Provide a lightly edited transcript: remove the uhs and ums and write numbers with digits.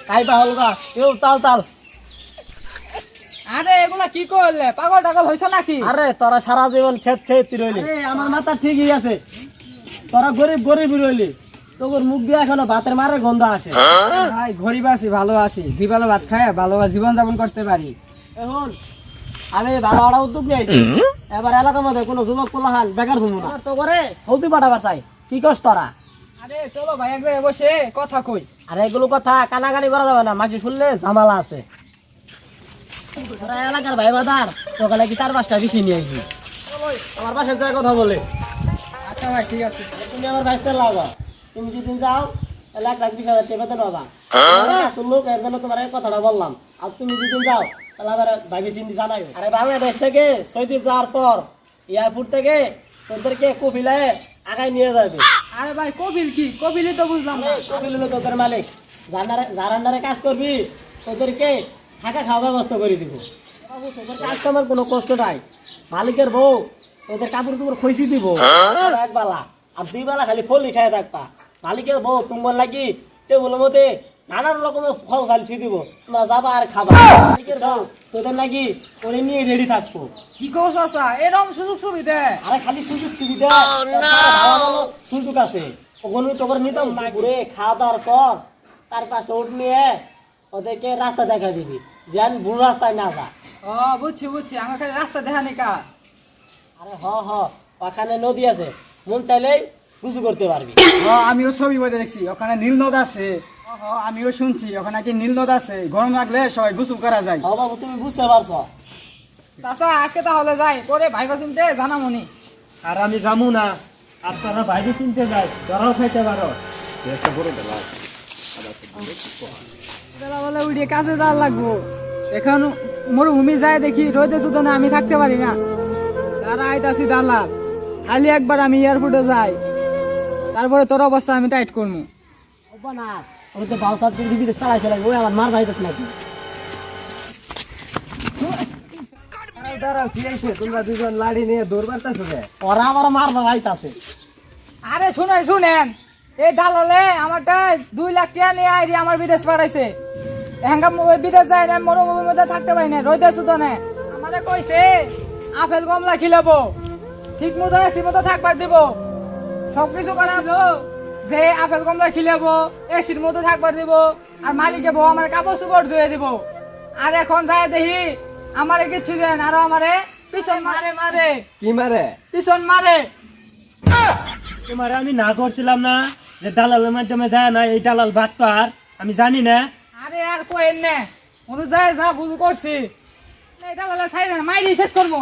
খাইবা হলগা কেউ তাল তাল। আরে এগুলা কি করলে, পাগল টাগল হইছ নাকি? আরে তোরা সারা জীবন খেত খেতে রইলি। আরে আমার মাথা ঠিকই আছে, তোরা গরিব গরিব রইলি, তোর মুখ দিয়ে এখনো ভাতের মারে গন্ধ আসে। ভাই গরিব আছি, ভালো আছি, দুই বেলা ভাত খায় ভালো জীবন যাপন করতে পারি। এখন আমি ভালো একটা উদ্যোগ নিয়েছি, এবার এলাকার মধ্যে কোনো যুবক পোলাহান বেকার ঘুমো না, তো করে সৌদি পাঠাবার চাই। কি করছ তোরা? আরে চলো ভাই এক জায়গায় বসে কথা কই। আরে এগুলো কথা কানাকানি করা যাবে না, মাঝে শুনলে ঝামেলা আছে। তোরা এলাকার ভাই বাদার সকালে কি 4-5টা বেশি নিয়ে আসি, আমার পাশে যায় কথা বলে। আচ্ছা ভাই ঠিক আছে। তুমি আমার ভাইস্তার লাগো, তুমি যেদিন যাও 1,20,000 টাকা বেতন পাবা। লোক এর জন্য তোমার এই কথাটা বললাম। আর তুমি যেদিন যাও তাহলে আবার ভাবি চিন্তি জানাই। আরে বাংলাদেশ থেকে সৌদি যাওয়ার পর এয়ারপোর্ট থেকে তোদেরকে কফিলায় আগায় নিয়ে যাবে। আরে ভাই কবিল কি, কবিলই তো বুঝলাম না। কফিল হলো তোদের মালিক, যার আন্ডারে কাজ করবি তোদেরকে থাকা খাওয়া ব্যবস্থা করে দিব। তোদের কাজ তোমার কোনো কষ্ট নাই, মালিকের বউ তোদের কাপড় চোপড় খইসি দিব এক বেলা, আর 2 বেলা খালি ফলি খাই থাকবা। মালিকের বউ তোমার লাগি টেবুলের মধ্যে নানান রকমের ফল খালি দিব, তোমরা যাবা আর খাবা। মালিকের বউ তোদের লাগি করে নিয়ে রেডি থাকবো। কি কস চাচা, এরকম সুযোগ সুবিধা? আরে খালি সুযোগ সুবিধা সুযোগ আছে, ওগুলো তোর নিতাম ঘুরে খাওয়া দাওয়ার পর তার পাশে উঠ নিয়ে ওদেরকে রাস্তা দেখা দিবি, যে আমি ভুল রাস্তায় না যা। ও বুঝছি বুঝছি, আমার খালি রাস্তা দেখানি কাজ। আরে ওখানে নদী আছে, মন চাইলেই গুছু করতে পারবি। আমিও ছবি বইতে দেখছি, ওখানে নীল নদ আছে। আমিও শুনছি ওখানে কি নীল নদ আছে, গরম লাগলে সবাই গোসল করা যায়। বাবু তুমি বুঝতে পারছো। চাচা আজকে তাহলে যাই, পরে ভাইবা চিনতে জানামনি। আর আমি যাবো না, আপনারা বাইরে কিনতে যাই, তোরাও খাইতে পারো। বলে উড়িয়ে কাছে যাওয়ার লাগবো, এখন মরুভূমি যায় দেখি রোদে চুদনে আমি থাকতে পারি না। তারা আইতাছি দালাল, খালি একবার আমি এয়ারপোর্টে যাই, তারপরে তোর অবস্থা আমি টাইট করবো। না ওই তো বাউসার দিকে চালাই চালাই ওই আমার মার যাইতে নাকি। তোমরা দুজন লাড়ি নিয়ে দৌড় মারতেছো, ওরা আমার মারবার আইতাছে। আরে শুনেন শুনেন, এই দালালে আমারটা 2 লাখ টাকা নিয়ে আইরি আমার বিদেশ পাঠাইছে। এখানকার ওই বিদেশ যায় না, মরুভূমির মধ্যে থাকতে পারি না, রোদে চুদনে। আমারে কইছে আপেল কমলা খিলাবো, ঠিক মতো এসি মতো থাকবার দিব, সবকিছু করাবো, যে আপেল কমলা খিলাবো, এসির মতো থাকবার দিব, আর মালিকে বউ আমার কাপড় চোপড় ধুয়ে দিব। আর এখন যায় দেখি আমারে কিচ্ছু দেন, আরো আমারে পিছন মারে মারে। কি মারে? পিছন মারে। তোমারে আমি না করছিলাম না যে দালালের মাধ্যমে যায় না, এই দালাল বাটপার, আমি জানি না। আরে আর কোয়েন না, অনুযায়ী যা ভুল করছি এটা লালা ছাই না, মাইরি শেষ করবো।